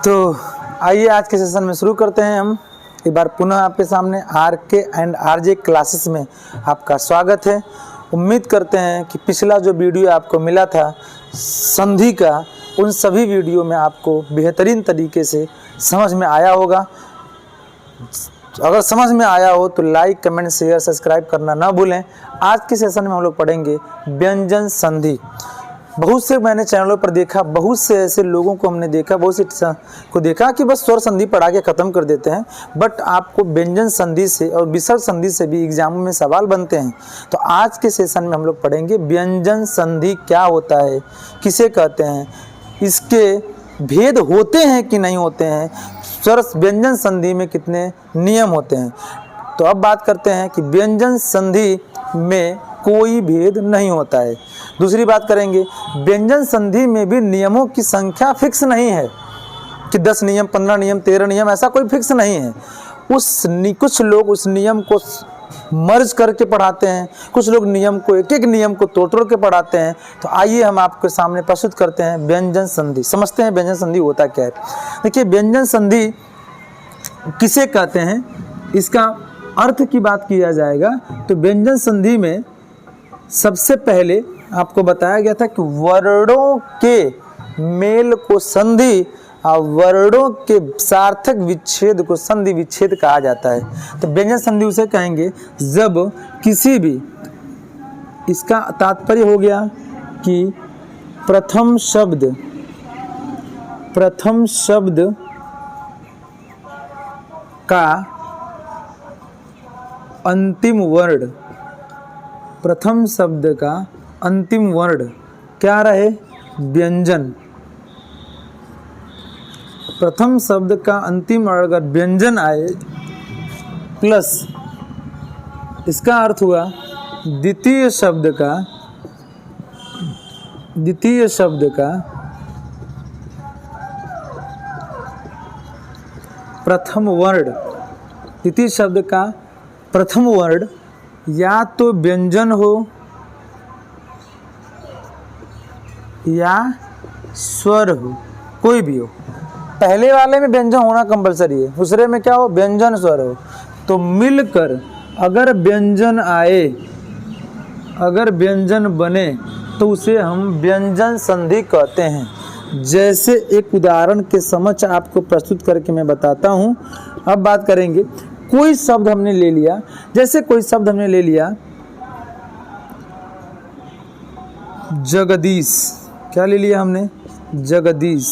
तो आइए आज के सेशन में शुरू करते हैं। हम एक बार पुनः आपके सामने RK एंड RJ क्लासेस में आपका स्वागत है। उम्मीद करते हैं कि पिछला जो वीडियो आपको मिला था संधि का, उन सभी वीडियो में आपको बेहतरीन तरीके से समझ में आया होगा। अगर समझ में आया हो तो लाइक, कमेंट, शेयर, सब्सक्राइब करना ना भूलें। आज के सेशन में हम लोग पढ़ेंगे व्यंजन संधि। बहुत से मैंने चैनलों पर देखा, बहुत से ऐसे लोगों को हमने देखा, बहुत से को देखा कि बस स्वर संधि पढ़ा के ख़त्म कर देते हैं, बट आपको व्यंजन संधि से और विसर्ग संधि से भी एग्जामों में सवाल बनते हैं। तो आज के सेशन में हम लोग पढ़ेंगे व्यंजन संधि क्या होता है, किसे कहते हैं, इसके भेद होते हैं कि नहीं होते हैं, स्वर व्यंजन संधि में कितने नियम होते हैं। तो अब बात करते हैं कि व्यंजन संधि में कोई भेद नहीं होता है। दूसरी बात करेंगे, व्यंजन संधि में भी नियमों की संख्या फिक्स नहीं है कि 10 नियम, 15 नियम, 13 नियम, ऐसा कोई फिक्स नहीं है। कुछ लोग उस नियम को मर्ज करके पढ़ाते हैं, कुछ लोग नियम को एक नियम को तोड़ के पढ़ाते हैं। तो आइए हम आपके सामने प्रस्तुत करते हैं व्यंजन संधि। समझते हैं व्यंजन संधि होता क्या है। देखिए, व्यंजन संधि किसे कहते हैं, इसका अर्थ की बात किया जाएगा तो व्यंजन संधि में सबसे पहले आपको बताया गया था कि वर्णों के मेल को संधि और वर्णों के सार्थक विच्छेद को संधि विच्छेद कहा जाता है। तो व्यंजन संधि उसे कहेंगे जब किसी भी, इसका तात्पर्य हो गया कि प्रथम शब्द का अंतिम वर्ण, प्रथम शब्द का अंतिम वर्ण क्या रहे, व्यंजन। प्रथम शब्द का अंतिम वर्ण अगर व्यंजन आए प्लस, इसका अर्थ हुआ द्वितीय शब्द का प्रथम वर्ण, द्वितीय शब्द का प्रथम वर्ण या तो व्यंजन हो या स्वर हो, कोई भी हो। पहले वाले में व्यंजन होना कंपलसरी है, दूसरे में क्या हो, व्यंजन स्वर हो। तो मिलकर अगर व्यंजन आए, अगर व्यंजन बने तो उसे हम व्यंजन संधि कहते हैं। जैसे एक उदाहरण के समक्ष आपको प्रस्तुत करके मैं बताता हूँ। अब बात करेंगे, कोई शब्द हमने ले लिया, जैसे कोई शब्द हमने ले लिया जगदीश। क्या ले लिया हमने, जगदीश।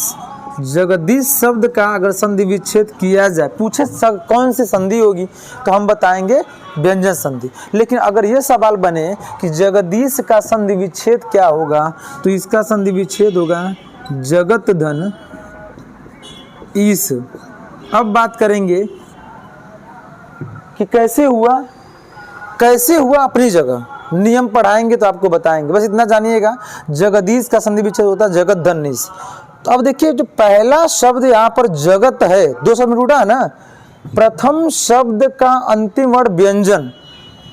जगदीश शब्द का अगर संधि विच्छेद किया जाए, पूछे कौन सी संधि होगी, तो हम बताएंगे व्यंजन संधि। लेकिन अगर ये सवाल बने कि जगदीश का संधि विच्छेद क्या होगा, तो इसका संधि विच्छेद होगा जगत धन ईश। अब बात करेंगे कि कैसे हुआ अपनी जगह, नियम पढ़ाएंगे तो आपको बताएंगे। बस इतना जानिएगा, जगदीश का संधि विच्छेद होता है जगत धनीश। तो अब देखिए, जो पहला शब्द यहाँ पर जगत है, 2 शब्द में टूटा है ना, प्रथम शब्द का अंतिम वर्ण व्यंजन।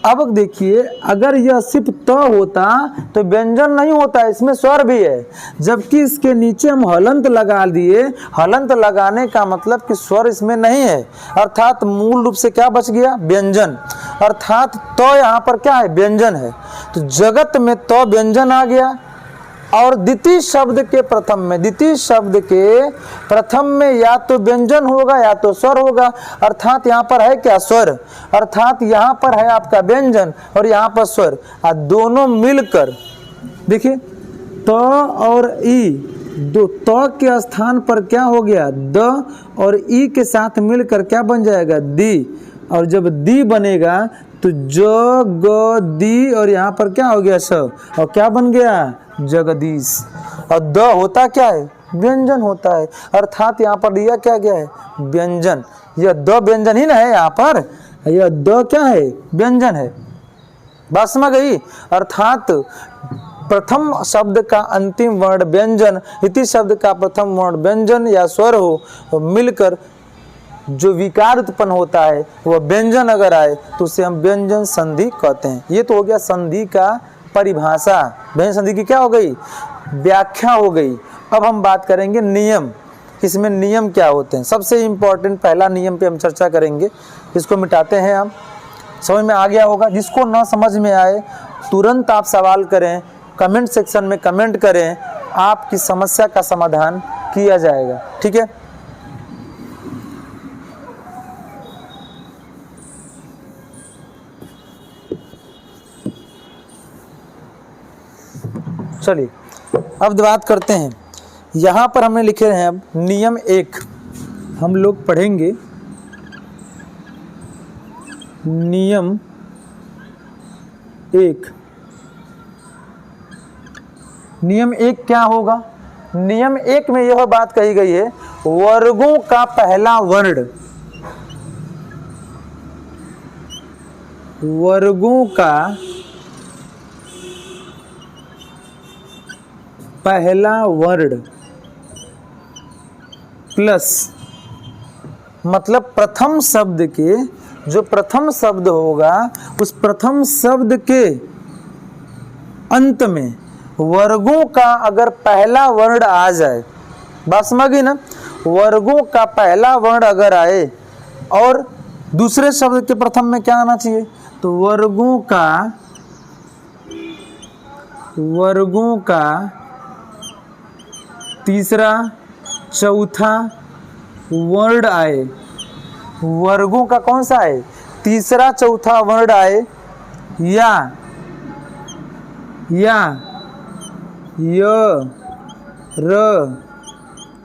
अब देखिए, अगर यह सिर्फ त होता तो व्यंजन नहीं होता, इसमें स्वर भी है, जबकि इसके नीचे हम हलंत लगा दिए। हलंत लगाने का मतलब कि स्वर इसमें नहीं है, अर्थात मूल रूप से क्या बच गया, व्यंजन। अर्थात तो यहाँ पर क्या है, व्यंजन है। तो जगत में तो व्यंजन आ गया, और द्वितीय शब्द के प्रथम में या तो व्यंजन होगा या तो स्वर होगा। अर्थात यहाँ पर है क्या, स्वर। अर्थात यहाँ पर है आपका व्यंजन और यहाँ पर स्वर, और दोनों मिलकर देखिए त और ई, दो त के स्थान पर क्या हो गया, द, और ई के साथ मिलकर क्या बन जाएगा, दी। और जब दी बनेगा तो ज ग दी, और यहाँ पर क्या हो गया, स, और क्या बन गया, जगदीश। और द होता क्या है, व्यंजन होता है। अर्थात यहाँ पर दिया क्या गया है, व्यंजन। यह द व्यंजन ही ना है, यहाँ पर यह द क्या है, व्यंजन है। बात समझ गई। अर्थात प्रथम शब्द का अंतिम वर्ण व्यंजन, द्वितीय शब्द का प्रथम वर्ण व्यंजन या स्वर हो, तो मिलकर जो विकार उत्पन्न होता है वह व्यंजन अगर आए तो उसे हम व्यंजन संधि कहते हैं। ये तो हो गया संधि का परिभाषा। व्यंजन संधि की क्या हो गई, व्याख्या हो गई। अब हम बात करेंगे नियम। इसमें नियम क्या होते हैं। सबसे इम्पोर्टेंट पहला नियम पे हम चर्चा करेंगे, इसको मिटाते हैं हम। समझ में आ गया होगा। जिसको ना समझ में आए तुरंत आप सवाल करें, कमेंट सेक्शन में कमेंट करें, आपकी समस्या का समाधान किया जाएगा। ठीक है। चलिए अब बात करते हैं। यहाँ पर हमने लिखे हैं अब नियम 1 हम लोग पढ़ेंगे। नियम 1, नियम 1 क्या होगा। नियम 1 में यह बात कही गई है, वर्गों का पहला वर्ण, वर्गों का पहला वर्ण प्लस, मतलब प्रथम शब्द के, जो प्रथम शब्द होगा उस प्रथम शब्द के अंत में वर्गों का अगर पहला वर्ण आ जाए, बात समझ गई ना। वर्गों का पहला वर्ण अगर आए और दूसरे शब्द के प्रथम में क्या आना चाहिए, तो वर्गों का तीसरा चौथा वर्ण आए। वर्गों का कौन सा आए, तीसरा चौथा वर्ण आए, या य र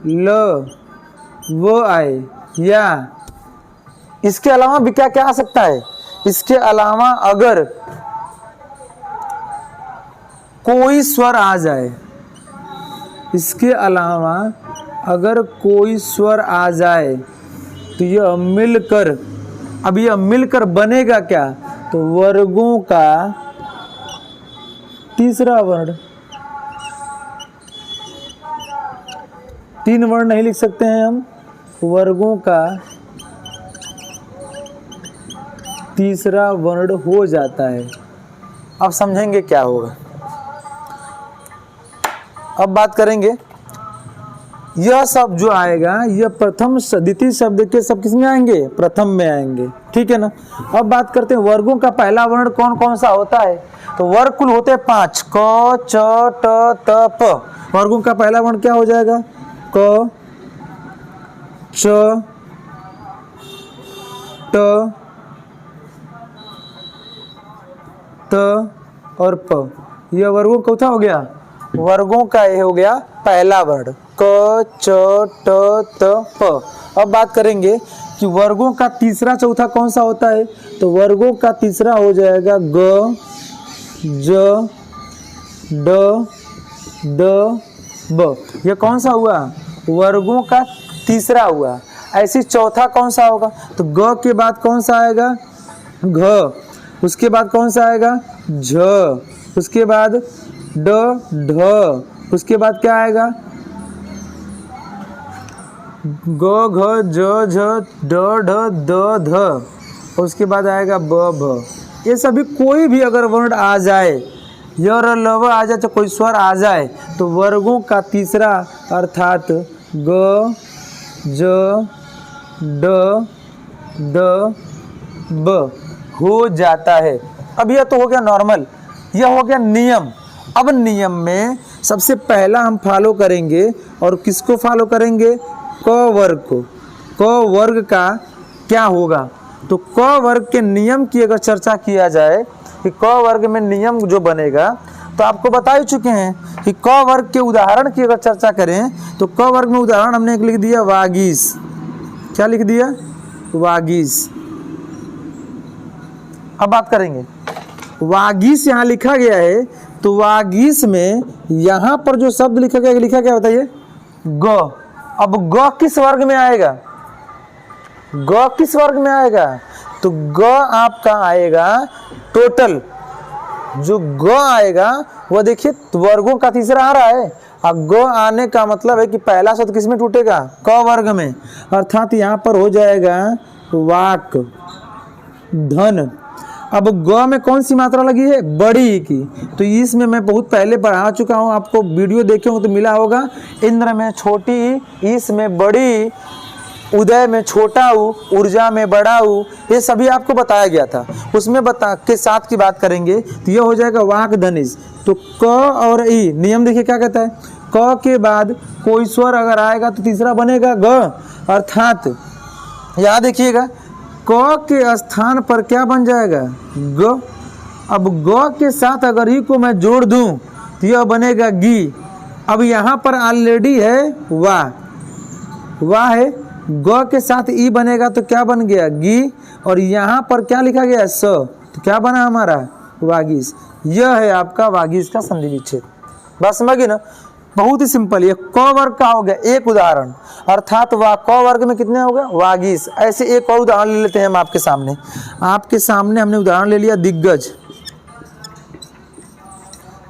ल वो आए, या इसके अलावा भी क्या क्या आ सकता है। इसके अलावा अगर कोई स्वर आ जाए, इसके अलावा अगर कोई स्वर आ जाए तो यह मिलकर, अब यह मिलकर बनेगा क्या, तो वर्गों का तीसरा वर्ण। 3 वर्ण नहीं लिख सकते हैं हम, वर्गों का तीसरा वर्ण हो जाता है। अब समझेंगे क्या होगा। अब बात करेंगे, यह सब जो आएगा यह प्रथम द्वितीय शब्द के सब किस में आएंगे, प्रथम में आएंगे। ठीक है ना। अब बात करते हैं वर्गों का पहला वर्ण कौन कौन सा होता है। तो वर्ग कुल होते हैं 5, क च ट त प। वर्गों का पहला वर्ण क्या हो जाएगा, क च ट त और प। यह वर्गों का चौथा हो गया, वर्गों का ये हो गया पहला वर्ण, क च ट त प। अब बात करेंगे कि वर्गों का तीसरा चौथा कौन सा होता है। तो वर्गों का तीसरा हो जाएगा ग ज ड द ब। यह कौन सा हुआ, वर्गों का तीसरा हुआ। ऐसी चौथा कौन सा होगा, तो ग के बाद कौन सा आएगा, घ, उसके बाद कौन सा आएगा, झ, उसके बाद ड ढ, उसके बाद क्या आएगा, ग घ ज झ ड ढ द ध, उसके बाद आएगा ब भ। ये सभी कोई भी अगर वर्ण आ जाए, य र ल व आ जाए, तो कोई स्वर आ जाए, तो वर्गों का तीसरा अर्थात ग ज ड द ब हो जाता है। अब यह तो हो गया नॉर्मल, यह हो गया नियम। अब नियम में सबसे पहला हम फॉलो करेंगे, और किसको फॉलो करेंगे, क वर्ग को। क वर्ग का क्या होगा, तो क वर्ग के नियम की अगर चर्चा किया जाए कि क वर्ग में नियम जो बनेगा, तो आपको बता ही चुके हैं कि क वर्ग के उदाहरण की अगर चर्चा करें, तो क वर्ग में उदाहरण हमने एक लिख दिया वागीश। क्या लिख दिया, वागीश। अब बात करेंगे, वागीश यहाँ लिखा गया है, तो वागीश में यहाँ पर जो शब्द लिखा गया बताइए, ग। अब ग किस वर्ग में आएगा, ग किस वर्ग में आएगा, तो ग आपका आएगा टोटल, जो ग आएगा वह देखिए वर्गों का तीसरा आ रहा है। अब ग आने का मतलब है कि पहला शब्द किस में टूटेगा, क वर्ग में, अर्थात यहाँ पर हो जाएगा वाक, धन। अब ग में कौन सी मात्रा लगी है, बड़ी की, तो इसमें मैं बहुत पहले पढ़ा चुका हूँ, आपको वीडियो देखे हो तो मिला होगा। इंद्र में छोटी, ईस में बड़ी, उदय में छोटा ऊ, ऊर्जा में बड़ा ऊ, ये सभी आपको बताया गया था। उसमें बता के साथ की बात करेंगे तो यह हो जाएगा वाक धनिज। तो क और ई नियम देखिए क्या कहता है, क के बाद कोई स्वर अगर आएगा तो तीसरा बनेगा ग, अर्थात यहाँ देखिएगा क के स्थान पर क्या बन जाएगा, ग। अब ग के साथ अगर ई को मैं जोड़ दूं तो यह बनेगा गी। अब यहाँ पर ऑलरेडी है वाह, वाह है, ग के साथ ई बनेगा तो क्या बन गया, गी, और यहाँ पर क्या लिखा गया, स, तो क्या बना हमारा, वागीश। यह है आपका वागीश का संधि विच्छेद। बात समझ गए ना, बहुत ही सिंपल। ये क वर्ग का हो गया एक उदाहरण, अर्थात वा क वर्ग में कितने हो गए, वागीश। ऐसे एक और उदाहरण ले लेते हैं हम आपके सामने। आपके सामने हमने उदाहरण ले लिया दिग्गज,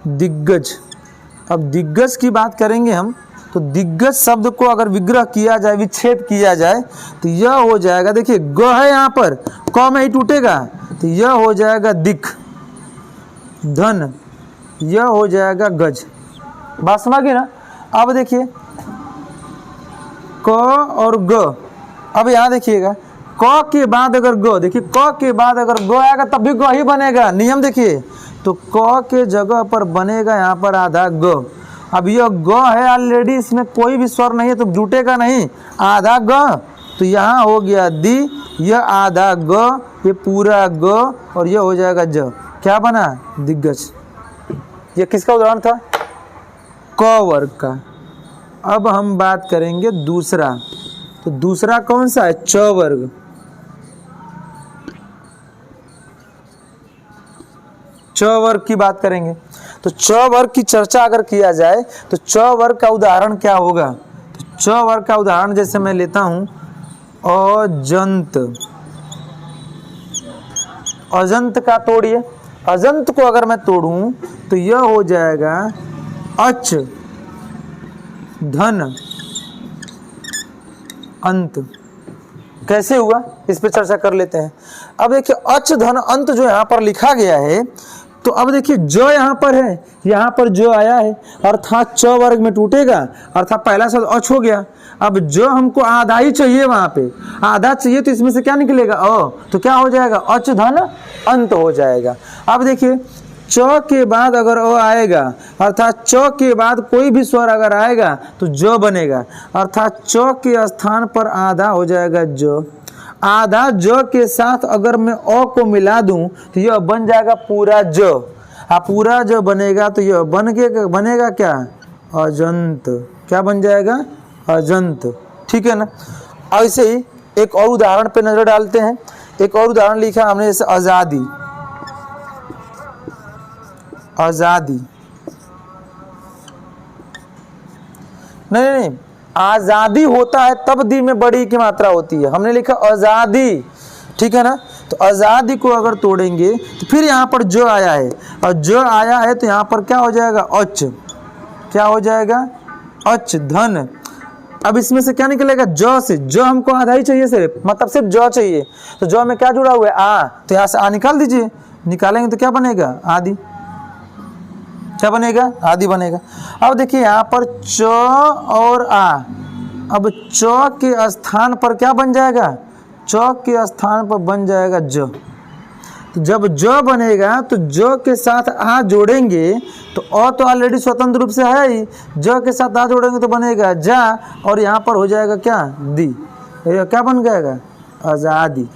दिग्गज। अब दिग्गज की बात करेंगे हम, तो दिग्गज शब्द को अगर विग्रह किया जाए, विच्छेद किया जाए तो यह हो जाएगा, देखिए ग है यहाँ पर, क में ही टूटेगा तो यह हो जाएगा दिख, धन, यह हो जाएगा गज। बात समझ गए ना। अब देखिए क और ग, अब यहाँ देखिएगा क के बाद अगर ग, देखिए क के बाद अगर ग आएगा तब भी ग ही बनेगा। नियम देखिए, तो क के जगह पर बनेगा यहाँ पर आधा ग। अब यह ग है ऑलरेडी, इसमें कोई भी स्वर नहीं है तो जुटेगा नहीं, आधा ग, तो यहाँ हो गया दी, यह आधा ग, ये पूरा ग, और यह हो जाएगा ज। क्या बना, दिग्गज। ये किसका उदाहरण था, क वर्ग का। अब हम बात करेंगे दूसरा, तो दूसरा कौन सा है, च वर्ग। च वर्ग की बात करेंगे, तो च वर्ग की चर्चा अगर किया जाए तो च वर्ग का उदाहरण क्या होगा, तो च वर्ग का उदाहरण जैसे मैं लेता हूं, अजंत। अजंत का तोड़िए, अजंत को अगर मैं तोड़ूं तो यह हो जाएगा अच, धन, अंत। कैसे हुआ इस पर चर्चा कर लेते हैं। अब देखिए अच, धन, अंत जो यहाँ पर लिखा गया है, तो अब देखिए जो यहाँ पर है, यहाँ पर जो आया है, अर्थात च वर्ग में टूटेगा, अर्थात पहला शब्द अच हो गया। अब जो हमको आधा ही चाहिए, वहां पे आधा चाहिए, तो इसमें से क्या निकलेगा, अ, तो क्या हो जाएगा, अच, धन, अंत हो जाएगा। अब देखिए च के बाद अगर अ आएगा, अर्थात च के बाद कोई भी स्वर अगर आएगा तो ज बनेगा, अर्थात च के स्थान पर आधा हो जाएगा ज। आधा ज के साथ अगर मैं अ को मिला दूं तो यह बन जाएगा पूरा ज। पूरा ज बनेगा तो यह बनेगा क्या, अजंत। क्या बन जाएगा, अजंत। ठीक है ना। ऐसे ही एक और उदाहरण पे नजर डालते हैं। एक और उदाहरण लिखा हमने, जैसे आजादी। आजादी, नहीं, आजादी होता है तब दी में बड़ी की मात्रा होती है, हमने लिखा आजादी। ठीक है ना। तो आजादी को अगर तोड़ेंगे तो फिर यहाँ पर जो आया है, और जो आया है तो यहाँ पर क्या हो जाएगा, अच। क्या हो जाएगा, अच, धन। अब इसमें से क्या निकलेगा, ज से। जो हमको आधा ही चाहिए सिर्फ, मतलब सिर्फ ज चाहिए, तो ज में क्या जुड़ा हुआ है, आ, तो यहाँ से आ निकाल दीजिए। निकालेंगे तो क्या बनेगा, आदि। क्या बनेगा, आदि बनेगा। अब देखिए यहाँ पर च और आ, अब च के स्थान पर क्या बन जाएगा, च के स्थान पर बन जाएगा ज। तो जब ज बनेगा तो ज के साथ आ जोड़ेंगे तो अ तो ऑलरेडी स्वतंत्र रूप से है ही, ज के साथ आ जोड़ेंगे तो बनेगा जा, और यहाँ पर हो जाएगा क्या, दी। क्या बन जाएगा, आजादी।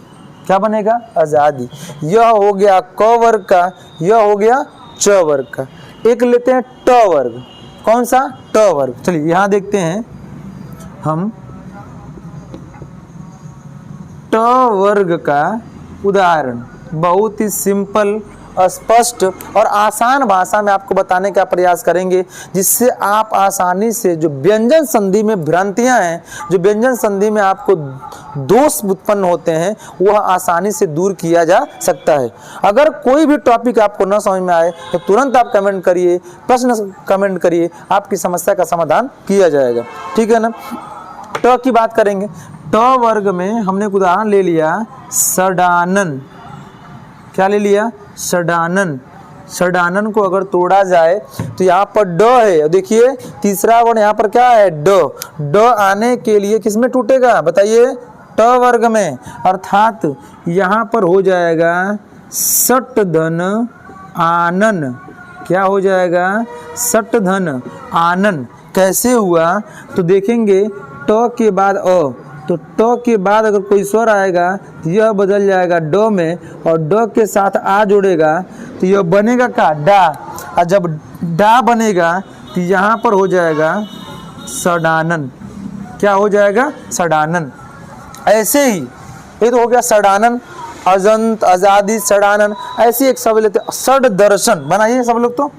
क्या बनेगा, आजादी। यह हो गया क वर्ग का, यह हो गया च वर्ग का। एक लेते हैं ट वर्ग। कौन सा, ट वर्ग। चलिए यहाँ देखते हैं हम ट वर्ग का उदाहरण। बहुत ही सिंपल, स्पष्ट और आसान भाषा में आपको बताने का प्रयास करेंगे, जिससे आप आसानी से जो व्यंजन संधि में भ्रांतियां हैं, जो व्यंजन संधि में आपको दोष उत्पन्न होते हैं, वह आसानी से दूर किया जा सकता है। अगर कोई भी टॉपिक आपको न समझ में आए तो तुरंत आप कमेंट करिए, प्रश्न कमेंट करिए, आपकी समस्या का समाधान किया जाएगा। ठीक है ना। ट की बात करेंगे। ट वर्ग में हमने एक उदाहरण ले लिया, सडानन। क्या ले लिया, षडानन। षडानन को अगर तोड़ा जाए तो यहाँ पर ड है, देखिए तीसरा वर्ण यहाँ पर क्या है, ड। ड आने के लिए किस में टूटेगा बताइए, ट वर्ग में, अर्थात यहाँ पर हो जाएगा सट धन आनन। क्या हो जाएगा, सट धन आनन। कैसे हुआ तो देखेंगे, ट के बाद अ, तो ट के बाद अगर कोई स्वर आएगा तो यह बदल जाएगा ड में, और ड के साथ आ जोड़ेगा तो यह बनेगा का, डा। और जब डा बनेगा तो यहाँ पर हो जाएगा षडानन। क्या हो जाएगा, षडानन। ऐसे ही ये तो हो गया षडानन, अजंत, आजादी, षडानन। ऐसे एक शब्द लेते हैं, षड दर्शन। बनाइए सब लोग, तो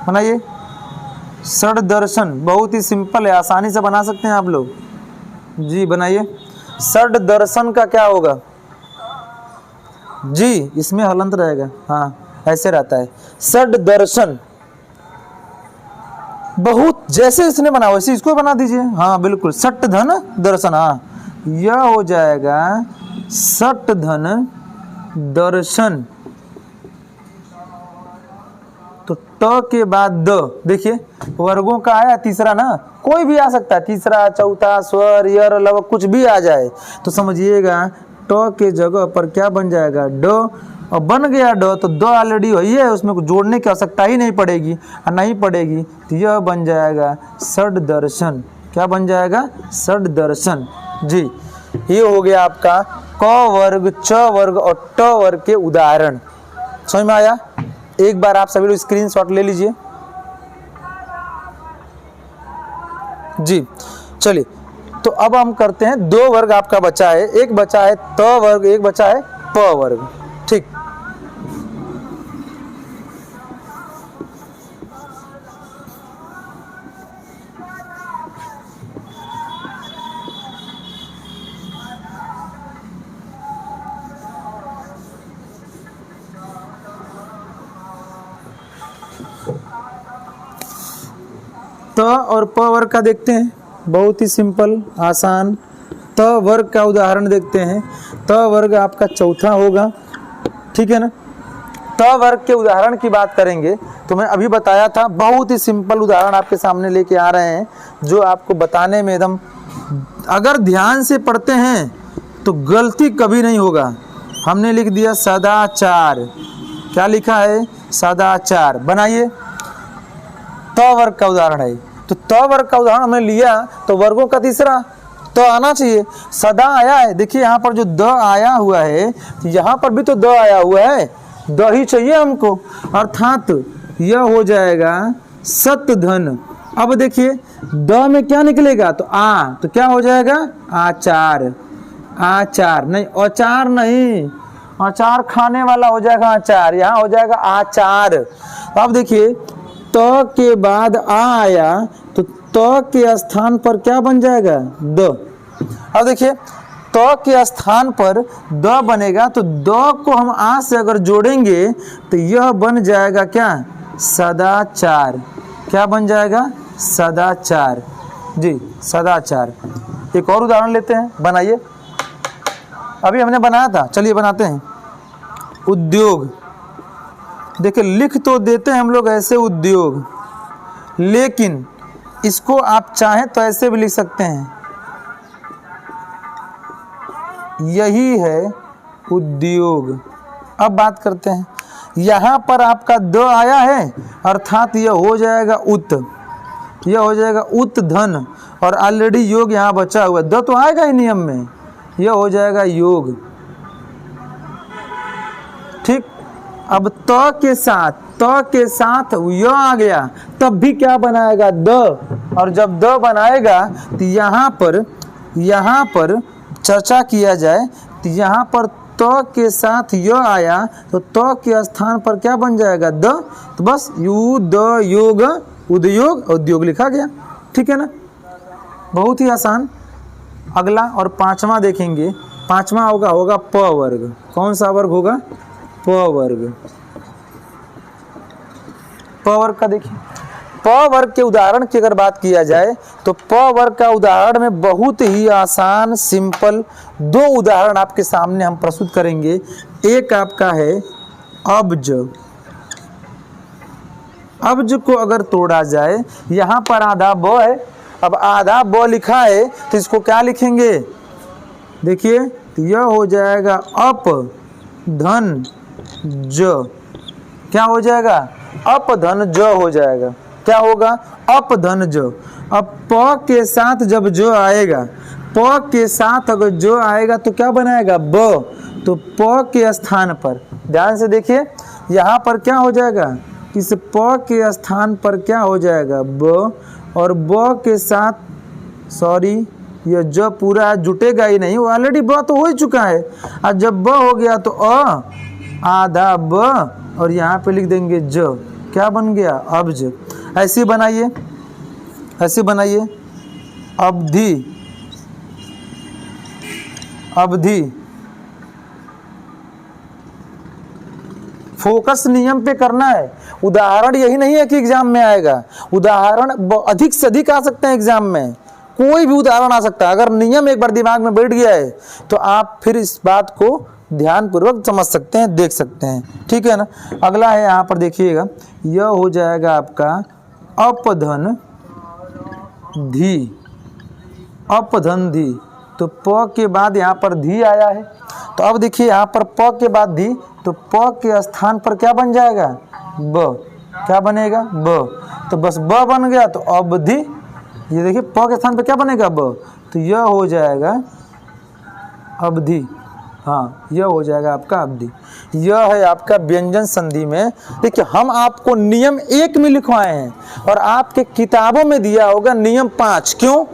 बनाइए षड दर्शन। बहुत ही सिंपल है, आसानी से बना सकते हैं आप लोग जी। बनाइए, षड दर्शन का क्या होगा जी, इसमें हलंत रहेगा, हाँ ऐसे रहता है, षड दर्शन। बहुत जैसे इसने बना वैसे इसको बना दीजिए, हाँ बिल्कुल, सट धन दर्शन। हाँ यह हो जाएगा सट धन दर्शन। तो ट के बाद द, देखिए वर्गों का आया तीसरा ना, कोई भी आ सकता है, तीसरा, चौथा, स्वर, यर, लव, कुछ भी आ जाए तो समझिएगा ट के जगह पर क्या बन जाएगा, ड। और बन गया ड तो द ऑलरेडी वही है, उसमें कुछ जोड़ने की आवश्यकता ही नहीं पड़ेगी, और नहीं पड़ेगी तो यह बन जाएगा षड दर्शन। क्या बन जाएगा, षड दर्शन जी। ये हो गया आपका क वर्ग, च वर्ग और ट वर्ग के उदाहरण। समझ में आया। एक बार आप सभी लोग स्क्रीनशॉट ले लीजिए जी। चलिए, तो अब हम करते हैं, दो वर्ग आपका बचा है, एक बचा है त वर्ग, एक बचा है प वर्ग। ठीक, त और प वर्ग का देखते हैं, बहुत ही सिंपल आसान। त वर्ग का उदाहरण देखते हैं। त वर्ग आपका चौथा होगा, ठीक है ना। त वर्ग के उदाहरण की बात करेंगे तो मैं अभी बताया था, बहुत ही सिंपल उदाहरण आपके सामने लेके आ रहे हैं, जो आपको बताने में एकदम, अगर ध्यान से पढ़ते हैं तो गलती कभी नहीं होगा। हमने लिख दिया सदाचार। क्या लिखा है, सदाचार। बनाइए, त वर्ग का उदाहरण है, तो त वर्ग का उदाहरण हमने लिया तो वर्गों का तीसरा तो आना चाहिए। सदा आया है, देखिए यहाँ पर जो द आया हुआ है, यहाँ पर भी तो द आया हुआ है, द ही चाहिए हमको, अर्थात यह हो जाएगा सत धन। अब देखिए द में क्या निकलेगा, तो आ, तो क्या हो जाएगा, आचार। आचार नहीं, अचार नहीं, अचार खाने वाला हो जाएगा अचार, यहाँ हो जाएगा आचार। अब देखिए त के बाद आ आया तो त के स्थान पर क्या बन जाएगा, द। अब देखिए त के स्थान पर द बनेगा, तो द को हम आ से अगर जोड़ेंगे तो यह बन जाएगा क्या, सदाचार। क्या बन जाएगा, सदाचार जी, सदाचार। एक और उदाहरण लेते हैं, बनाइए। अभी हमने बनाया था, चलिए बनाते हैं। उद्योग। देखिए लिख तो देते हैं हम लोग ऐसे उद्योग, लेकिन इसको आप चाहें तो ऐसे भी लिख सकते हैं, यही है उद्योग। अब बात करते हैं, यहाँ पर आपका द आया है, अर्थात यह हो जाएगा उत, यह हो जाएगा उत धन, और ऑलरेडी योग यहाँ बचा हुआ है, द तो आएगा ही नियम में, यह हो जाएगा योग। ठीक, अब त के साथ य आ गया, तब भी क्या बनाएगा, द। और जब द बनाएगा तो यहाँ पर चर्चा किया जाए तो यहाँ पर त के साथ य आया तो त के स्थान पर क्या बन जाएगा, द। तो बस यू द योग उद्योग, उद्योग लिखा गया। ठीक है ना, बहुत ही आसान। अगला और पांचवा देखेंगे, पांचवा होगा प वर्ग। कौन सा वर्ग होगा, प वर्ग। प वर्ग का देखिए, प वर्ग के उदाहरण की अगर बात किया जाए तो प वर्ग का उदाहरण में बहुत ही आसान सिंपल दो उदाहरण आपके सामने हम प्रस्तुत करेंगे। एक आपका है अब्ज। अब्ज को अगर तोड़ा जाए, यहाँ पर आधा ब है, अब आधा ब लिखा है तो इसको क्या लिखेंगे, देखिए तो यह हो जाएगा अप धन ज। क्या हो जाएगा, अप धन ज हो जाएगा। क्या होगा, अप धन ज। अब प के साथ जब जो आएगा, प के साथ अगर जो आएगा तो क्या बनाएगा, ब। तो प के स्थान पर ध्यान से देखिए, यहाँ पर क्या हो जाएगा, इस प के स्थान पर क्या हो जाएगा, ब, और ब के साथ सॉरी यह ज पूरा जुटेगा ही नहीं, वो ऑलरेडी ब तो हो ही चुका है। और जब ब हो गया तो आधा ब और यहाँ पे लिख देंगे ज। क्या बन गया, अब्ज। ऐसे बनाइए, ऐसे बनाइए, अवधि, अवधि। फोकस नियम पे करना है। उदाहरण यही नहीं है कि एग्जाम में आएगा, उदाहरण अधिक से अधिक आ सकते हैं एग्जाम में, कोई भी उदाहरण आ सकता है। अगर नियम एक बार दिमाग में बैठ गया है तो आप फिर इस बात को ध्यान पूर्वक समझ सकते हैं, देख सकते हैं, ठीक है ना। अगला है यहाँ पर देखिएगा, यह हो जाएगा आपका अपधन धी, अपधन धी। तो प के बाद यहाँ पर धी आया है, तो अब देखिए यहाँ पर प के बाद धी, तो प के स्थान पर क्या बन जाएगा, ब। क्या बनेगा, ब। तो बस ब बन गया तो अवधि। ये देखिए प के स्थान पर क्या बनेगा, ब, तो यह हो जाएगा अवधि। हाँ, यह हो जाएगा आपका अवधि। यह है आपका व्यंजन संधि में। देखिए हम आपको नियम 1 में लिखवाए हैं और आपके किताबों में दिया होगा नियम 5। क्यों,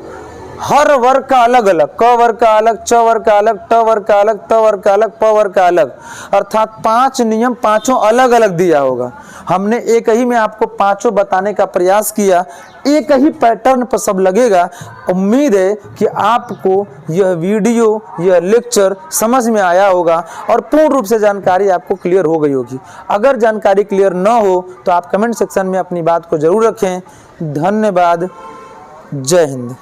हर वर्ग का अलग अलग, क वर्ग का अलग, च वर्ग का अलग, ट वर्ग का अलग, त वर्ग का अलग, प वर्ग का अलग, अर्थात 5 नियम, पांचों अलग अलग दिया होगा। हमने एक ही में आपको पांचों बताने का प्रयास किया, एक ही पैटर्न पर सब लगेगा। उम्मीद है कि आपको यह वीडियो, यह लेक्चर समझ में आया होगा और पूर्ण रूप से जानकारी आपको क्लियर हो गई होगी। अगर जानकारी क्लियर न हो तो आप कमेंट सेक्शन में अपनी बात को जरूर रखें। धन्यवाद। जय हिंद।